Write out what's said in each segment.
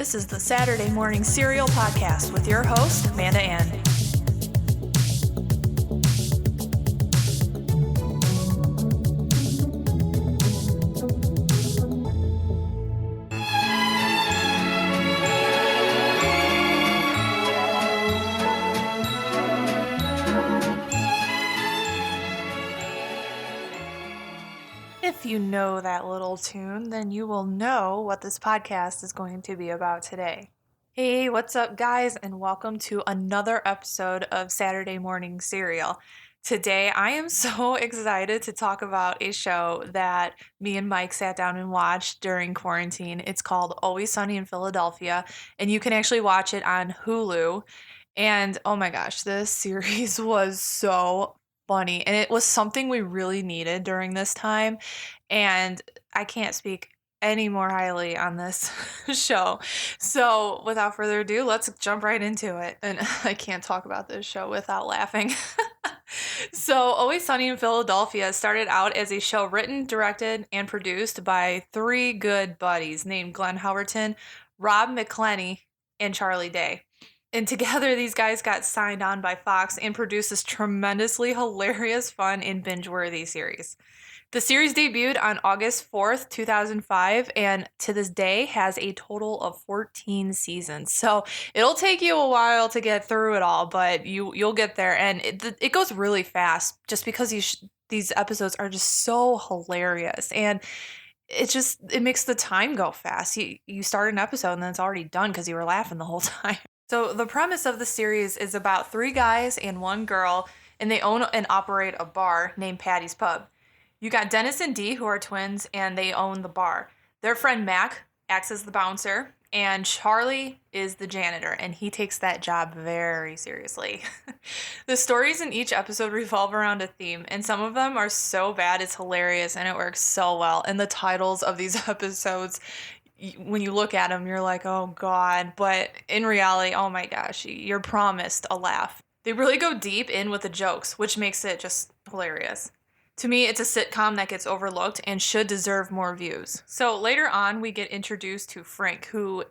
This is the Saturday Morning Serial Podcast with your host, Amanda Ann. If you know that little tune, then you will know what this podcast is going to be about today. Hey, what's up, guys, and welcome to another episode of Saturday Morning Serial. Today, I am so excited to talk about a show that me and Mike sat down and watched during quarantine. It's called Always Sunny in Philadelphia, and you can actually watch it on Hulu. And oh my gosh, this series was so funny, and it was something we really needed during this time. And I can't speak any more highly on this show. So, without further ado, let's jump right into it. And I can't talk about this show without laughing. So, Always Sunny in Philadelphia started out as a show written, directed, and produced by three good buddies named Glenn Howerton, Rob McElhenney, and Charlie Day. And together, these guys got signed on by Fox and produced this tremendously hilarious, fun, and binge-worthy series. The series debuted on August 4th, 2005, and to this day has a total of 14 seasons. So it'll take you a while to get through it all, but you'll get there. And it goes really fast just because these episodes are just so hilarious. And it makes the time go fast. You start an episode and then it's already done because you were laughing the whole time. So the premise of the series is about three guys and one girl, and they own and operate a bar named Patty's Pub. You got Dennis and Dee, who are twins, and they own the bar. Their friend Mac acts as the bouncer, and Charlie is the janitor, and he takes that job very seriously. The stories in each episode revolve around a theme, and some of them are so bad it's hilarious, and it works so well. And the titles of these episodes, when you look at them, you're like, oh God. But in reality, oh my gosh, you're promised a laugh. They really go deep in with the jokes, which makes it just hilarious. To me, it's a sitcom that gets overlooked and should deserve more views. So later on, we get introduced to Frank,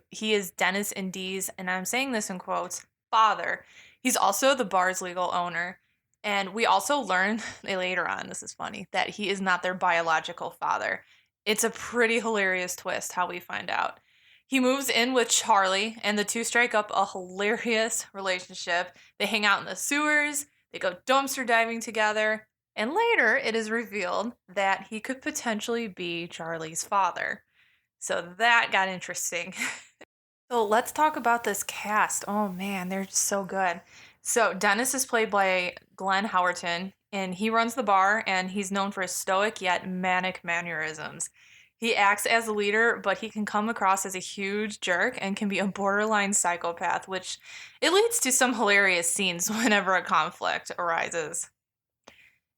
he is Dennis and Dee's, and I'm saying this in quotes, father. He's also the bar's legal owner. And we also learn later on, this is funny, that he is not their biological father. It's a pretty hilarious twist how we find out. He moves in with Charlie, and the two strike up a hilarious relationship. They hang out in the sewers, they go dumpster diving together, and later it is revealed that he could potentially be Charlie's father. So that got interesting. So let's talk about this cast. Oh man, they're so good. So Dennis is played by Glenn Howerton, and he runs the bar, and he's known for his stoic yet manic mannerisms. He acts as a leader, but he can come across as a huge jerk and can be a borderline psychopath, which it leads to some hilarious scenes whenever a conflict arises.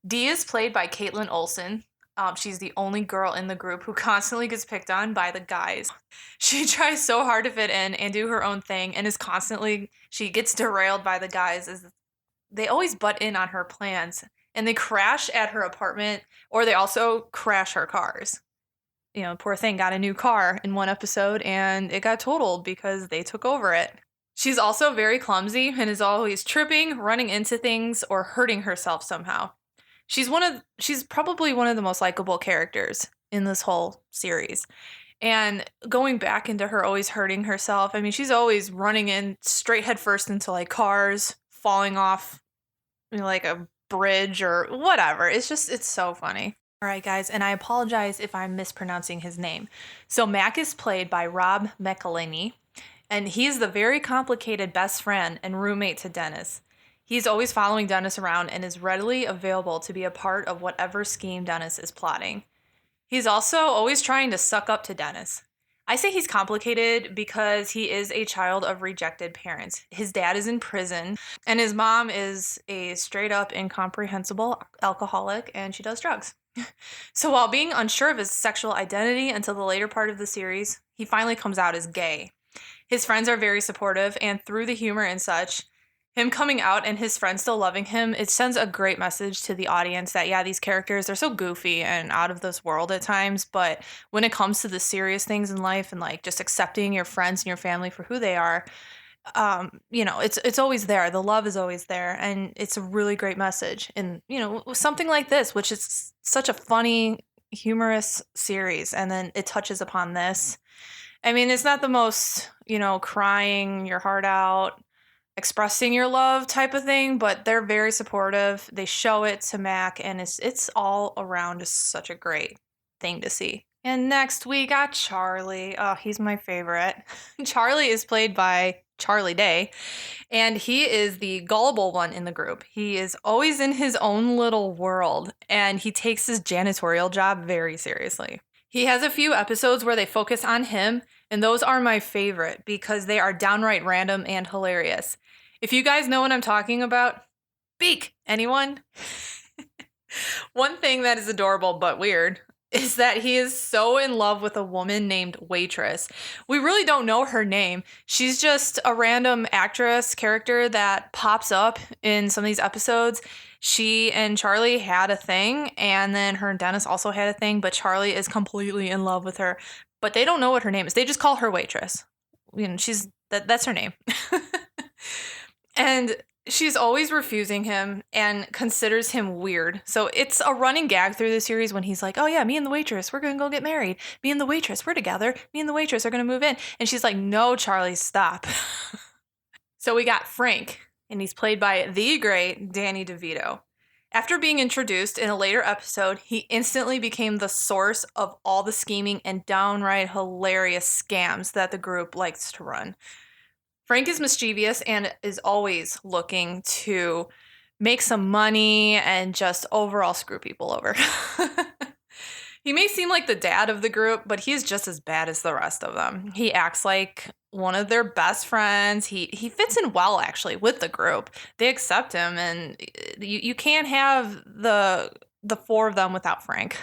Dee is played by Caitlin Olsen. She's the only girl in the group who constantly gets picked on by the guys. She tries so hard to fit in and do her own thing, and she gets derailed by the guys as they always butt in on her plans, and they crash at her apartment, or they also crash her cars. You know, poor thing got a new car in one episode, and it got totaled because they took over it. She's also very clumsy and is always tripping, running into things, or hurting herself somehow. She's probably one of the most likable characters in this whole series. And going back into her always hurting herself, I mean, she's always running in straight head first into like cars, falling off like a bridge or whatever. It's so funny. All right, guys, and I apologize if I'm mispronouncing his name. So Mac is played by Rob McElhenney, and he's the very complicated best friend and roommate to Dennis. He's always following Dennis around and is readily available to be a part of whatever scheme Dennis is plotting. He's also always trying to suck up to Dennis. I say he's complicated because he is a child of rejected parents. His dad is in prison, and his mom is a straight-up incomprehensible alcoholic, and she does drugs. So while being unsure of his sexual identity until the later part of the series, he finally comes out as gay. His friends are very supportive, and through the humor and such, Him coming out and his friends still loving him, it sends a great message to the audience that, yeah, these characters, they're so goofy and out of this world at times, but when it comes to the serious things in life and like just accepting your friends and your family for who they are, it's always there. The love is always there, and it's a really great message. And, something like this, which is such a funny, humorous series, and then it touches upon this. I mean, it's not the most, crying your heart out, expressing your love type of thing, but they're very supportive. They show it to Mac, and it's all around just such a great thing to see. And next we got Charlie. Oh, he's my favorite. Charlie is played by Charlie Day, and he is the gullible one in the group. He is always in his own little world, and he takes his janitorial job very seriously. He has a few episodes where they focus on him, and those are my favorite because they are downright random and hilarious. If you guys know what I'm talking about, speak. Anyone? One thing that is adorable but weird is that he is so in love with a woman named Waitress. We really don't know her name. She's just a random actress character that pops up in some of these episodes. She and Charlie had a thing, and then her and Dennis also had a thing, but Charlie is completely in love with her. But they don't know what her name is. They just call her Waitress. That's her name. And she's always refusing him and considers him weird. So it's a running gag through the series when he's like, oh yeah, me and the waitress, we're going to go get married. Me and the waitress, we're together. Me and the waitress are going to move in. And she's like, no, Charlie, stop. So we got Frank, and he's played by the great Danny DeVito. After being introduced in a later episode, he instantly became the source of all the scheming and downright hilarious scams that the group likes to run. Frank is mischievous and is always looking to make some money and just overall screw people over. He may seem like the dad of the group, but he's just as bad as the rest of them. He acts like one of their best friends. He fits in well, actually, with the group. They accept him, and you can't have the four of them without Frank.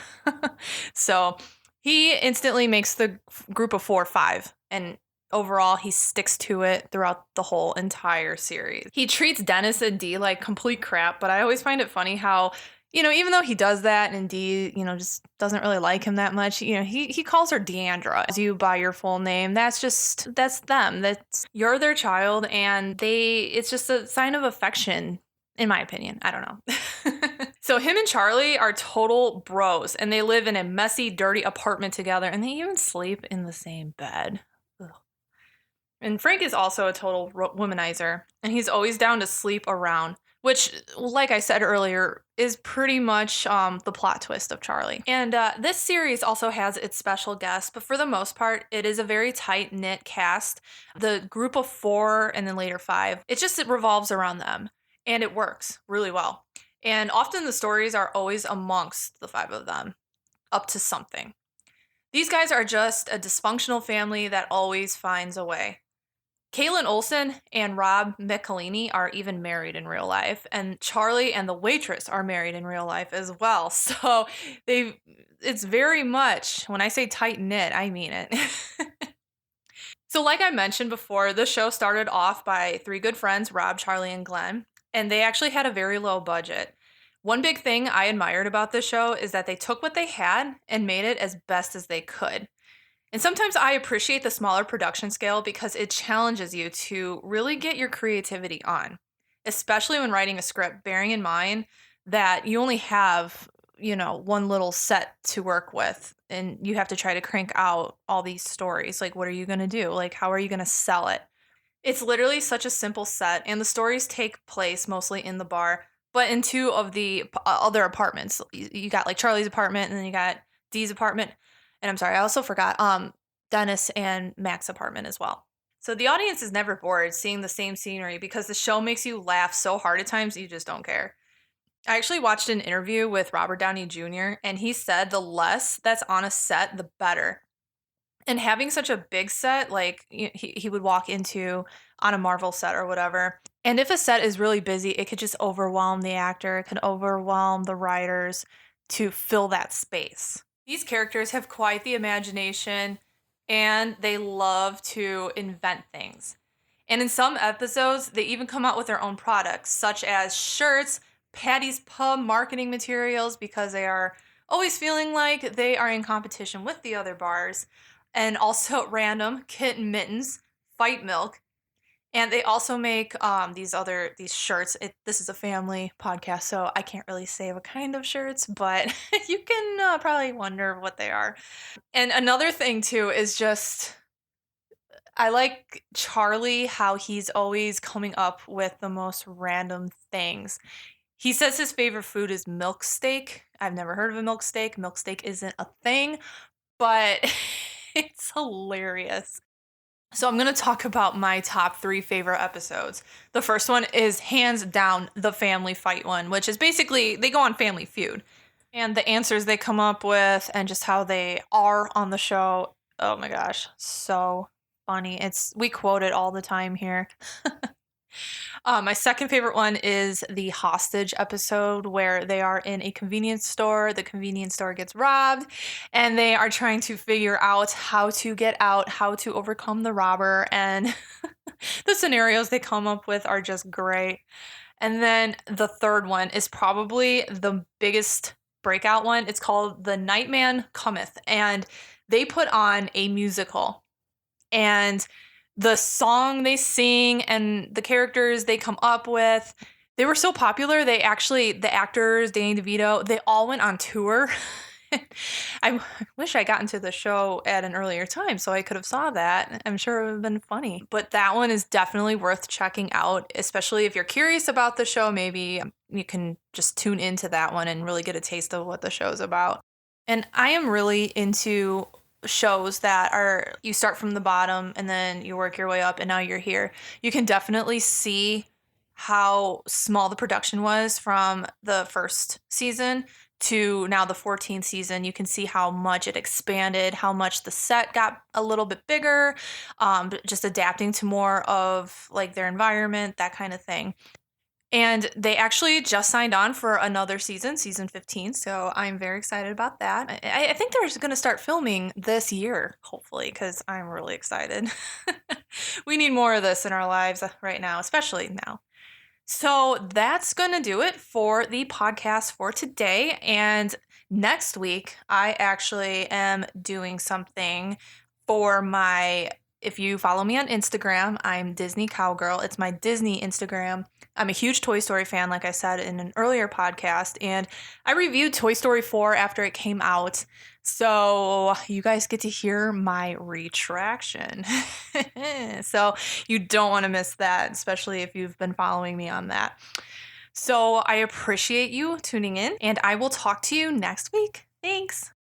So he instantly makes the group of 4 5, and overall, he sticks to it throughout the whole entire series. He treats Dennis and Dee like complete crap, but I always find it funny how, even though he does that and Dee, just doesn't really like him that much, he calls her Deandra. As you by your full name, that's them. That's, you're their child, and it's just a sign of affection, in my opinion. I don't know. So him and Charlie are total bros, and they live in a messy, dirty apartment together, and they even sleep in the same bed. Ugh. And Frank is also a total womanizer, and he's always down to sleep around, which, like I said earlier, is pretty much the plot twist of Charlie. And this series also has its special guests, but for the most part, it is a very tight-knit cast. The group of 4 and then later 5, it revolves around them, and it works really well. And often the stories are always amongst the 5 of them, up to something. These guys are just a dysfunctional family that always finds a way. Kaylin Olson and Rob Michelini are even married in real life, and Charlie and the waitress are married in real life as well. So it's very much, when I say tight-knit, I mean it. So like I mentioned before, the show started off by 3 good friends, Rob, Charlie, and Glenn, and they actually had a very low budget. One big thing I admired about this show is that they took what they had and made it as best as they could. And sometimes I appreciate the smaller production scale because it challenges you to really get your creativity on, especially when writing a script, bearing in mind that you only have, one little set to work with, and you have to try to crank out all these stories. Like, what are you going to do? Like, how are you going to sell it? It's literally such a simple set, and the stories take place mostly in the bar, but in 2 of the other apartments. You got like Charlie's apartment, and then you got Dee's apartment. And I'm sorry, I also forgot Dennis and Mac's apartment as well. So the audience is never bored seeing the same scenery because the show makes you laugh so hard at times you just don't care. I actually watched an interview with Robert Downey Jr., and he said the less that's on a set, the better. And having such a big set, like he would walk into on a Marvel set or whatever, and if a set is really busy, it could just overwhelm the actor, it could overwhelm the writers to fill that space. These characters have quite the imagination, and they love to invent things. And in some episodes, they even come out with their own products, such as shirts, Patty's Pub marketing materials, because they are always feeling like they are in competition with the other bars, and also random kitten mittens, fight milk. And they also make these shirts. This is a family podcast, so I can't really say what kind of shirts, but you can probably wonder what they are. And another thing too is just I like Charlie, how he's always coming up with the most random things. He says his favorite food is milk steak. I've never heard of a milk steak. Milk steak isn't a thing, but it's hilarious. So I'm going to talk about my top 3 favorite episodes. The first one is hands down the family fight one, which is basically they go on Family Feud. And the answers they come up with and just how they are on the show. Oh my gosh, so funny. We quote it all the time here. My second favorite one is the hostage episode where they are in a convenience store. The convenience store gets robbed, and they are trying to figure out how to get out, how to overcome the robber, and the scenarios they come up with are just great. And then the third one is probably the biggest breakout one. It's called The Nightman Cometh, and they put on a musical. And the song they sing and the characters they come up with, they were so popular. The actors, Danny DeVito, they all went on tour. I wish I got into the show at an earlier time so I could have saw that. I'm sure it would have been funny. But that one is definitely worth checking out, especially if you're curious about the show. Maybe you can just tune into that one and really get a taste of what the show's about. And I am really into shows that are you start from the bottom and then you work your way up and now you're here. You can definitely see how small the production was from the first season to now the 14th season. You can see how much it expanded, how much the set got a little bit bigger, just adapting to more of like their environment, that kind of thing. And they actually just signed on for another season, season 15. So I'm very excited about that. I think they're going to start filming this year, hopefully, because I'm really excited. We need more of this in our lives right now, especially now. So that's going to do it for the podcast for today. And next week, I actually am doing something for if you follow me on Instagram, I'm Disney Cowgirl. It's my Disney Instagram. I'm a huge Toy Story fan, like I said in an earlier podcast, and I reviewed Toy Story 4 after it came out. So you guys get to hear my retraction. So you don't want to miss that, especially if you've been following me on that. So I appreciate you tuning in, and I will talk to you next week. Thanks.